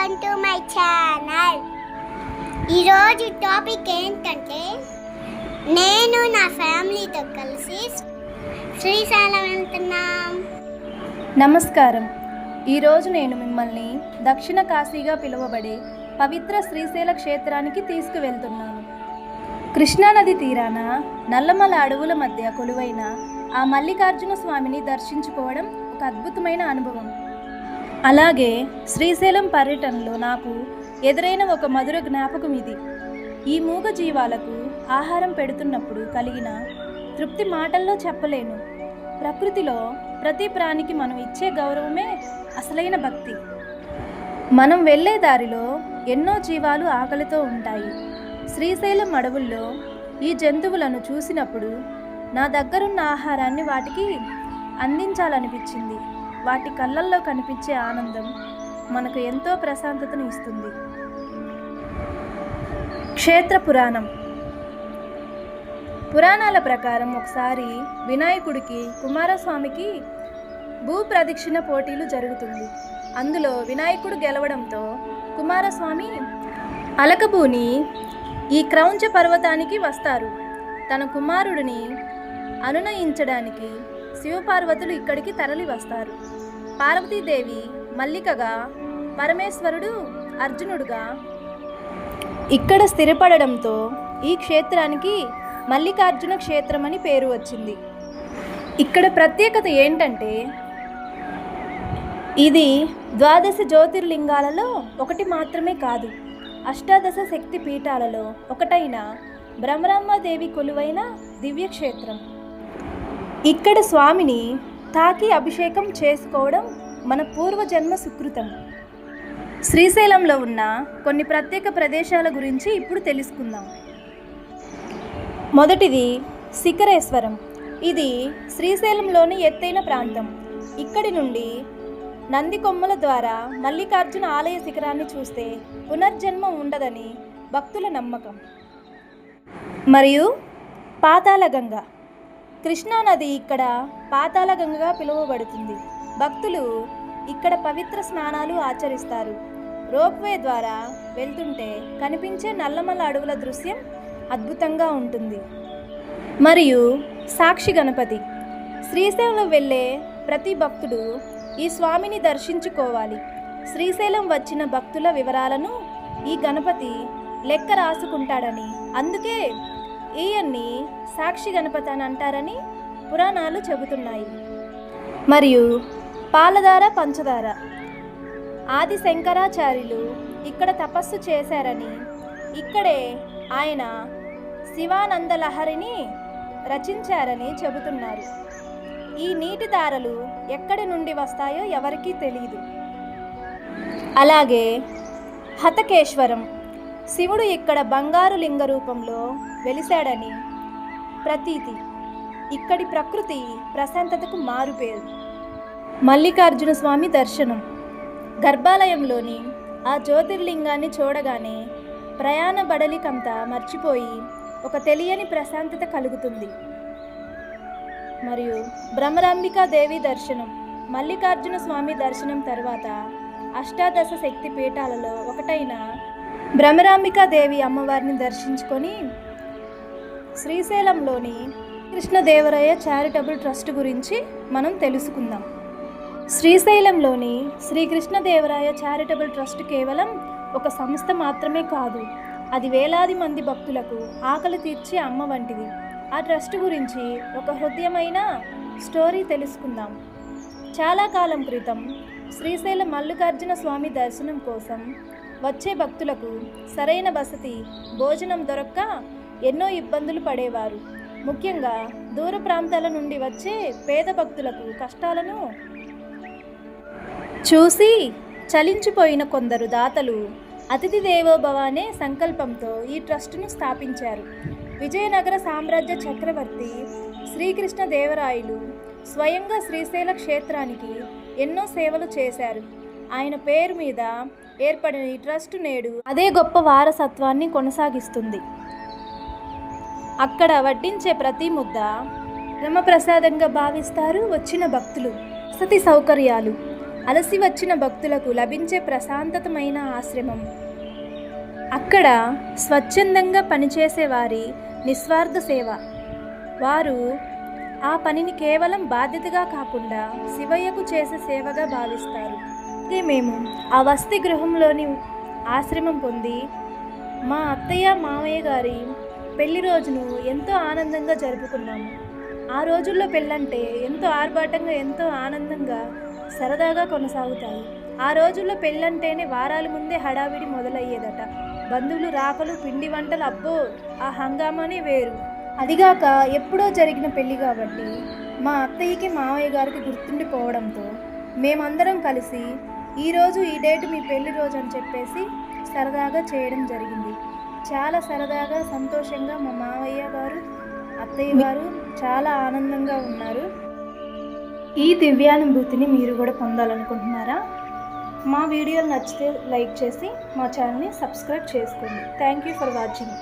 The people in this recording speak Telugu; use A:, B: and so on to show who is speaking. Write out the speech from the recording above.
A: Welcome to my channel. ఈరోజు టాపిక్ ఏంటంటే నేను నా ఫ్యామిలీతో కలిసి శ్రీశైలం వెళ్తున్నాం.
B: నమస్కారం. ఈరోజు నేను మిమ్మల్ని దక్షిణ కాశీగా పిలువబడే పవిత్ర శ్రీశైల క్షేత్రానికి తీసుకువెళ్తున్నాను. కృష్ణానది తీరాన నల్లమల అడవుల మధ్య కొలువైన ఆ మల్లికార్జున స్వామిని దర్శించుకోవడం ఒక అద్భుతమైన అనుభవం. అలాగే శ్రీశైలం పర్యటనలో నాకు ఎదురైన ఒక మధుర జ్ఞాపకం ఇది. ఈ మూగ జీవాలకు ఆహారం పెడుతున్నప్పుడు కలిగిన తృప్తి మాటల్లో చెప్పలేను. ప్రకృతిలో ప్రతి ప్రాణికి మనం ఇచ్చే గౌరవమే అసలైన భక్తి. మనం వెళ్ళే దారిలో ఎన్నో జీవాలు ఆకలితో ఉంటాయి. శ్రీశైలం అడవుల్లో ఈ జంతువులను చూసినప్పుడు నా దగ్గరున్న ఆహారాన్ని వాటికి అందించాలనిపించింది. వాటి కళ్ళల్లో కనిపించే ఆనందం మనకు ఎంతో ప్రశాంతతను ఇస్తుంది. క్షేత్ర పురాణం. పురాణాల ప్రకారం ఒకసారి వినాయకుడికి కుమారస్వామికి భూప్రదక్షిణ పోటీలు జరుగుతుంది. అందులో వినాయకుడు గెలవడంతో కుమారస్వామి అలకభూని ఈ క్రౌంచ పర్వతానికి వస్తారు. తన కుమారుడిని అనునయించడానికి శివపార్వతులు ఇక్కడికి తరలి వస్తారు. పార్వతీదేవి మల్లికగా, పరమేశ్వరుడు అర్జునుడుగా ఇక్కడ స్థిరపడడంతో ఈ క్షేత్రానికి మల్లికార్జున క్షేత్రం అని పేరు వచ్చింది. ఇక్కడ ప్రత్యేకత ఏంటంటే ఇది 12 జ్యోతిర్లింగాలలో ఒకటి మాత్రమే కాదు, అష్టాదశ శక్తి పీఠాలలో ఒకటైన బ్రహ్మరాంబాదేవి కొలువైన దివ్యక్షేత్రం. ఇక్కడ స్వామిని తాకి అభిషేకం చేసుకోవడం మన పూర్వజన్మ సుకృతం. శ్రీశైలంలో ఉన్న కొన్ని ప్రత్యేక ప్రదేశాల గురించి ఇప్పుడు తెలుసుకుందాం. మొదటిది శిఖరేశ్వరం. ఇది శ్రీశైలంలోని ఎత్తైన ప్రాంతం. ఇక్కడి నుండి నంది కొమ్మల ద్వారా మల్లికార్జున ఆలయ శిఖరాన్ని చూస్తే పునర్జన్మ ఉండదని భక్తుల నమ్మకం. మరియు పాతాళగంగ. కృష్ణానది ఇక్కడ పాతాళగంగగా పిలువబడుతుంది. భక్తులు ఇక్కడ పవిత్ర స్నానాలు ఆచరిస్తారు. రోప్వే ద్వారా వెళ్తుంటే కనిపించే నల్లమల అడవుల దృశ్యం అద్భుతంగా ఉంటుంది. మరియు సాక్షి గణపతి. శ్రీశైలం వెళ్ళే ప్రతి భక్తుడు ఈ స్వామిని దర్శించుకోవాలి. శ్రీశైలం వచ్చిన భక్తుల వివరాలను ఈ గణపతి లెక్క రాసుకుంటాడని, అందుకే ఈయన్ని సాక్షి గణపతి అని అంటారని పురాణాలు చెబుతున్నాయి. మరియు పాలధార పంచదార. ఆది శంకరాచార్యులు ఇక్కడ తపస్సు చేశారని, ఇక్కడే ఆయన శివానంద లహరిని రచించారని చెబుతున్నారు. ఈ నీటి దారలు ఎక్కడి నుండి వస్తాయో ఎవరికీ తెలియదు. అలాగే హతకేశ్వరం. శివుడు ఇక్కడ బంగారు లింగ రూపంలో వెలిశాడని ప్రతీతి. ఇక్కడి ప్రకృతి ప్రశాంతతకు మారుపేరు. మల్లికార్జున స్వామి దర్శనం. గర్భాలయంలోని ఆ జ్యోతిర్లింగాన్ని చూడగానే ప్రయాణ బడలికంతా మర్చిపోయి ఒక తెలియని ప్రశాంతత కలుగుతుంది. మరియు బ్రహ్మరాంబికా దేవి దర్శనం. మల్లికార్జున స్వామి దర్శనం తర్వాత అష్టాదశ శక్తి పీఠాలలో ఒకటైన బ్రహ్మరాంబికా దేవి అమ్మవారిని దర్శించుకొని శ్రీశైలంలోని కృష్ణదేవరాయ చారిటబుల్ ట్రస్ట్ గురించి మనం తెలుసుకుందాం. శ్రీశైలంలోని శ్రీకృష్ణదేవరాయ చారిటబుల్ ట్రస్ట్ కేవలం ఒక సంస్థ మాత్రమే కాదు, అది వేలాది మంది భక్తులకు ఆకలి తీర్చే అమ్మ వంటిది. ఆ ట్రస్ట్ గురించి ఒక హృదయమైన స్టోరీ తెలుసుకుందాం. చాలా కాలం క్రితం శ్రీశైలం మల్లికార్జున స్వామి దర్శనం కోసం వచ్చే భక్తులకు సరైన వసతి, భోజనం దొరక్క ఎన్నో ఇబ్బందులు పడేవారు. ముఖ్యంగా దూర ప్రాంతాల నుండి వచ్చే పేద భక్తులకు కష్టాలను చూసి చలించిపోయిన కొందరు దాతలు అతిథి దేవోభవ అనే సంకల్పంతో ఈ ట్రస్టును స్థాపించారు. విజయనగర సామ్రాజ్య చక్రవర్తి శ్రీకృష్ణదేవరాయలు స్వయంగా శ్రీశైల క్షేత్రానికి ఎన్నో సేవలు చేశారు. ఆయన పేరు మీద ఏర్పడిన ఈ ట్రస్ట్ నేడు అదే గొప్ప వారసత్వాన్ని కొనసాగిస్తుంది. అక్కడ వడ్డించే ప్రతి ముద్ద బ్రహ్మప్రసాదంగా భావిస్తారు వచ్చిన భక్తులు. వసతి సౌకర్యాలు. అలసి వచ్చిన భక్తులకు లభించే ప్రశాంతతమైన ఆశ్రమం. అక్కడ స్వచ్ఛందంగా పనిచేసే వారి నిస్వార్థ సేవ. వారు ఆ పనిని కేవలం బాధ్యతగా కాకుండా శివయ్యకు చేసే సేవగా భావిస్తారు. అయితే మేము ఆ వసతి గృహంలోని ఆశ్రమం పొంది మా అత్తయ్య మామయ్య గారి పెళ్లి రోజును ఎంతో ఆనందంగా జరుపుకున్నాము. ఆ రోజుల్లో పెళ్ళంటే ఎంతో ఆర్భాటంగా, ఎంతో ఆనందంగా, సరదాగా కొనసాగుతాయి. ఆ రోజుల్లో పెళ్ళంటేనే వారాల ముందే హడావిడి మొదలయ్యేదట. బంధువులు రాకలు, పిండి వంటలు, అబ్బో ఆ హంగామానే వేరు. అదిగాక ఎప్పుడో జరిగిన పెళ్ళి కాబట్టి మా అత్తయ్యకి మామయ్య గారికి గుర్తుండిపోవడంతో మేమందరం కలిసి ఈరోజు ఈ డేట్ మీ పెళ్లి రోజు అని చెప్పేసి సరదాగా చేయడం జరిగింది. చాలా సరదాగా, సంతోషంగా మా మామయ్య గారు, అత్తయ్య గారు చాలా ఆనందంగా ఉన్నారు. ఈ దివ్యానుభూతిని మీరు కూడా పొందాలనుకుంటున్నారా? మా వీడియోలు నచ్చితే లైక్ చేసి మా ఛానల్ని సబ్స్క్రైబ్ చేసుకోండి. Thank you for watching.